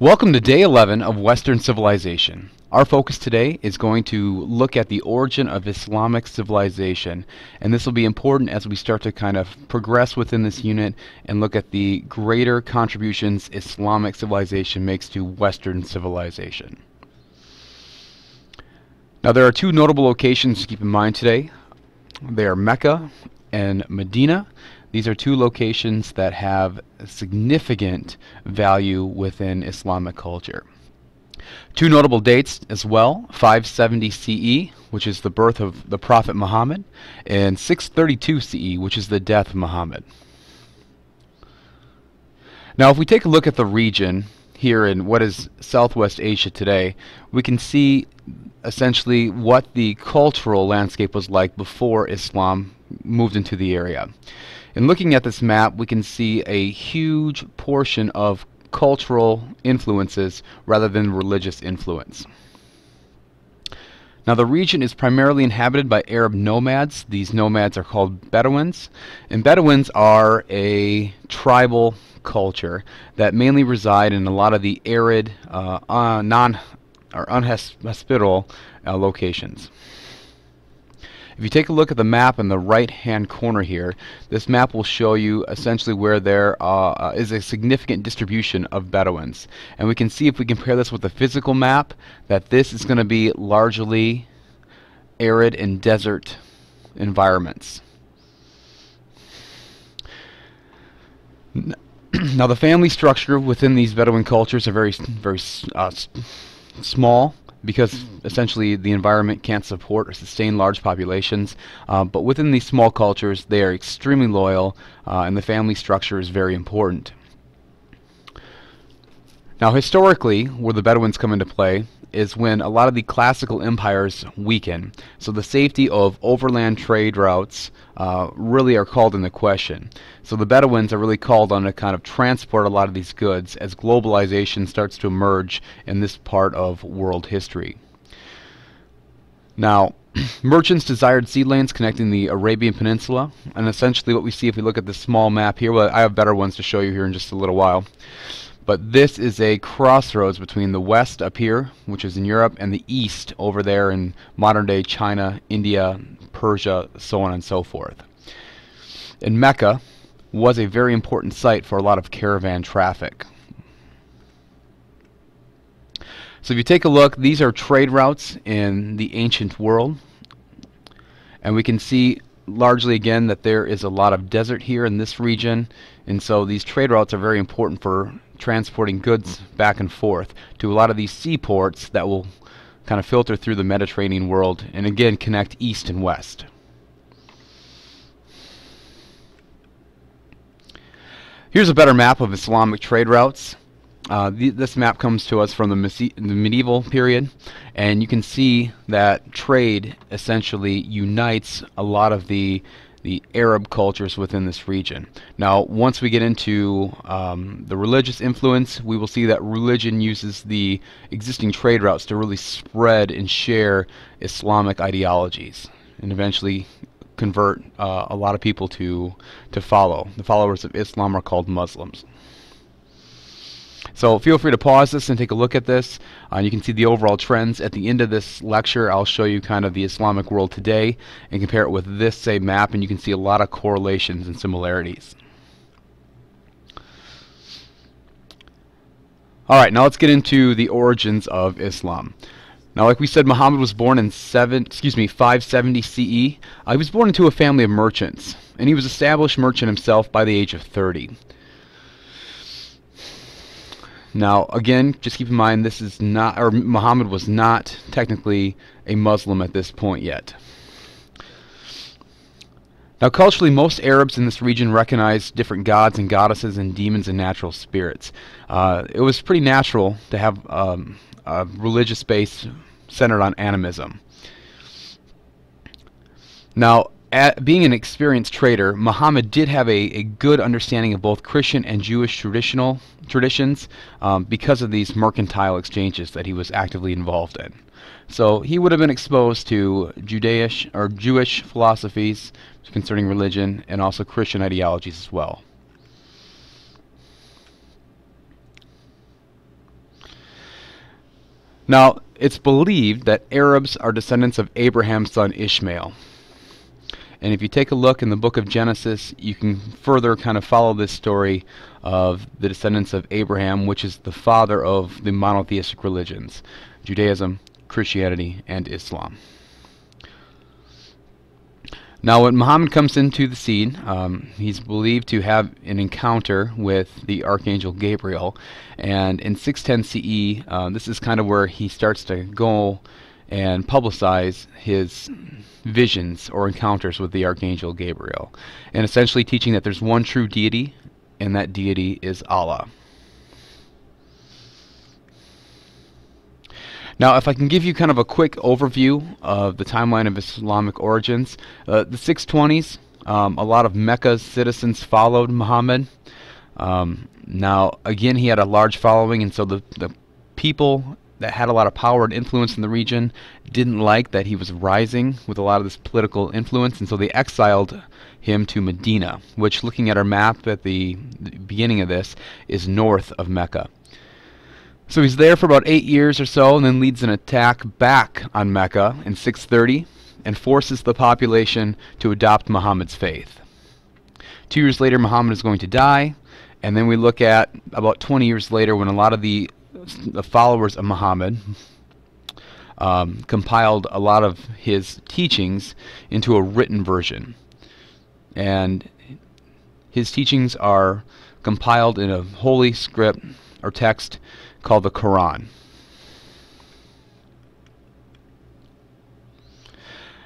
Welcome to day 11 of Western civilization. Our focus today is going to look at the origin of Islamic civilization, and this will be important as we start to kind of progress within this unit and look at the greater contributions Islamic civilization makes to Western civilization. Now, there are two notable locations to keep in mind today. They are Mecca and Medina. These are two locations that have significant value within Islamic culture. Two notable dates as well: 570 CE, which is the birth of the Prophet Muhammad, and 632 CE, which is the death of Muhammad. Now, if we take a look at the region here in what is Southwest Asia today, we can see essentially what the cultural landscape was like before Islam moved into the area. In looking at this map, we can see a huge portion of cultural influences rather than religious influence. Now, the region is primarily inhabited by Arab nomads. These nomads are called Bedouins, and Bedouins are a tribal culture that mainly reside in a lot of the arid, unhospitable locations. If you take a look at the map in the right-hand corner here, this map will show you essentially where there is a significant distribution of Bedouins. And we can see, if we compare this with the physical map, that this is going to be largely arid and desert environments. Now, the family structure within these Bedouin cultures are very small, because essentially the environment can't support or sustain large populations. But within these small cultures, they are extremely loyal, and the family structure is very important. Now, historically, where the Bedouins come into play is when a lot of the classical empires weaken. So the safety of overland trade routes really are called into question. So the Bedouins are really called on to kind of transport a lot of these goods as globalization starts to emerge in this part of world history. Now, merchants desired sea lanes connecting the Arabian Peninsula, and essentially what we see if we look at this small map here, well, I have better ones to show you here in just a little while. But this is a crossroads between the west up here, which is in Europe, and the east over there in modern-day China, India, Persia, so on and so forth. And Mecca was a very important site for a lot of caravan traffic. So if you take a look, these are trade routes in the ancient world. And we can see largely again that there is a lot of desert here in this region, and so these trade routes are very important for transporting goods back and forth to a lot of these seaports that will kind of filter through the Mediterranean world and again connect east and west. Here's a better map of Islamic trade routes. This map comes to us from the medieval period, and you can see that trade essentially unites a lot of the Arab cultures within this region. Now, once we get into the religious influence, we will see that religion uses the existing trade routes to really spread and share Islamic ideologies and eventually convert a lot of people to follow. The followers of Islam are called Muslims. So feel free to pause this and take a look at this. You can see the overall trends. At the end of this lecture, I'll show you kind of the Islamic world today and compare it with this same map, and you can see a lot of correlations and similarities. Alright, now let's get into the origins of Islam. Now, like we said, Muhammad was born in 570 CE. He was born into a family of merchants, and he was an established merchant himself by the age of 30. Now, again, just keep in mind, this is not, or Muhammad was not technically a Muslim at this point yet. Now, culturally, most Arabs in this region recognize different gods and goddesses and demons and natural spirits. It was pretty natural to have a religious base centered on animism. Now, being an experienced trader, Muhammad did have a good understanding of both Christian and Jewish traditions because of these mercantile exchanges that he was actively involved in. So he would have been exposed to Jewish philosophies concerning religion and also Christian ideologies as well. Now, it's believed that Arabs are descendants of Abraham's son Ishmael. And if you take a look in the book of Genesis, you can further kind of follow this story of the descendants of Abraham, which is the father of the monotheistic religions, Judaism, Christianity, and Islam. Now, when Muhammad comes into the scene, he's believed to have an encounter with the Archangel Gabriel, and in 610 CE, this is kind of where he starts to go and publicize his visions or encounters with the Archangel Gabriel, and essentially teaching that there's one true deity, and that deity is Allah. Now, if I can give you kind of a quick overview of the timeline of Islamic origins, the 620s, a lot of Mecca's citizens followed Muhammad. Now, again, he had a large following, and so the people that had a lot of power and influence in the region didn't like that he was rising with a lot of this political influence, and so they exiled him to Medina, which, looking at our map at the beginning of this, is north of Mecca. So he's there for about 8 years or so, and then leads an attack back on Mecca in 630 and forces the population to adopt Muhammad's faith. 2 years later, Muhammad is going to die, and then we look at about 20 years later when a lot of the followers of Muhammad compiled a lot of his teachings into a written version. And his teachings are compiled in a holy script or text called the Quran.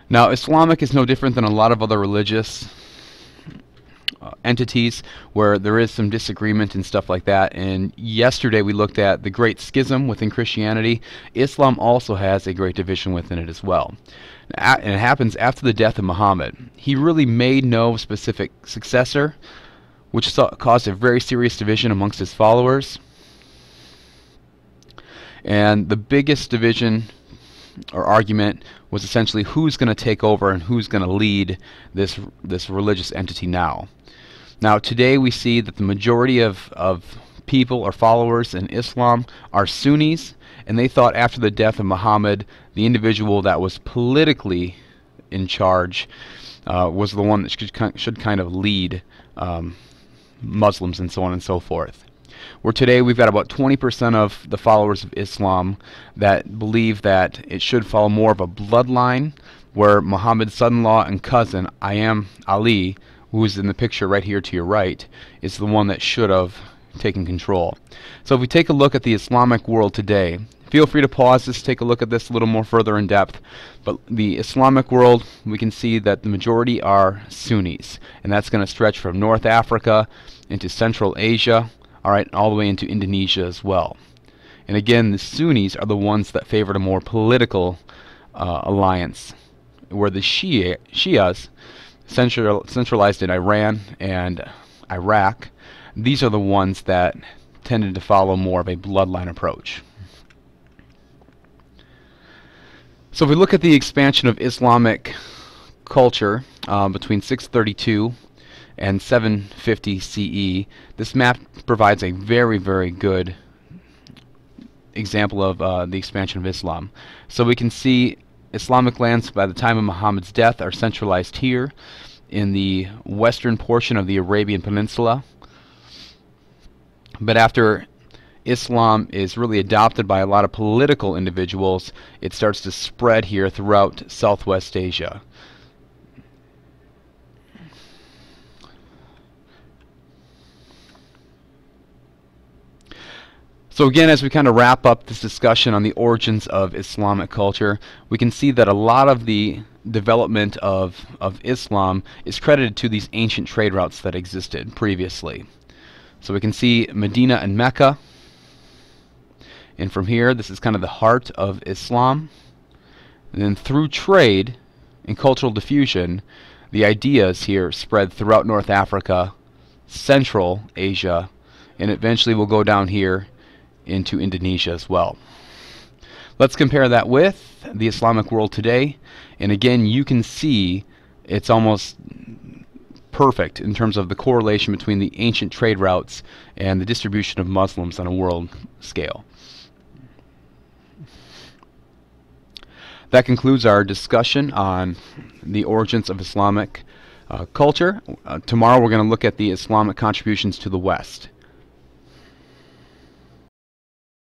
Now, Islamic is no different than a lot of other religious entities where there is some disagreement and stuff like that. And yesterday we looked at the Great Schism within Christianity. Islam also has a great division within it as well. And it happens after the death of Muhammad. He really made no specific successor, which caused a very serious division amongst his followers. And the biggest division or argument was essentially who's going to take over and who's going to lead this religious entity now. Now, today we see that the majority of people or followers in Islam are Sunnis, and they thought after the death of Muhammad, the individual that was politically in charge was the one that should kind of lead Muslims and so on and so forth. Where today we've got about 20% of the followers of Islam that believe that it should follow more of a bloodline, where Muhammad's son-in-law and cousin, Ali, who is in the picture right here to your right, is the one that should have taken control. So if we take a look at the Islamic world today, feel free to pause this, take a look at this a little more further in depth. But the Islamic world, we can see that the majority are Sunnis, and that's going to stretch from North Africa into Central Asia, all the way into Indonesia as well. And again, the Sunnis are the ones that favored a more political alliance, where the Shias, centralized in Iran and Iraq, these are the ones that tended to follow more of a bloodline approach. So if we look at the expansion of Islamic culture between 632 and 750 CE, this map provides a very, very good example of the expansion of Islam. So we can see Islamic lands by the time of Muhammad's death are centralized here in the western portion of the Arabian Peninsula. But after Islam is really adopted by a lot of political individuals, it starts to spread here throughout Southwest Asia. So again, as we kind of wrap up this discussion on the origins of Islamic culture, we can see that a lot of the development of Islam is credited to these ancient trade routes that existed previously. So we can see Medina and Mecca, and from here, this is kind of the heart of Islam. And then through trade and cultural diffusion, the ideas here spread throughout North Africa, Central Asia, and eventually will go down here into Indonesia as well. Let's compare that with the Islamic world today, and again you can see it's almost perfect in terms of the correlation between the ancient trade routes and the distribution of Muslims on a world scale. That concludes our discussion on the origins of Islamic culture. Tomorrow we're going to look at the Islamic contributions to the West.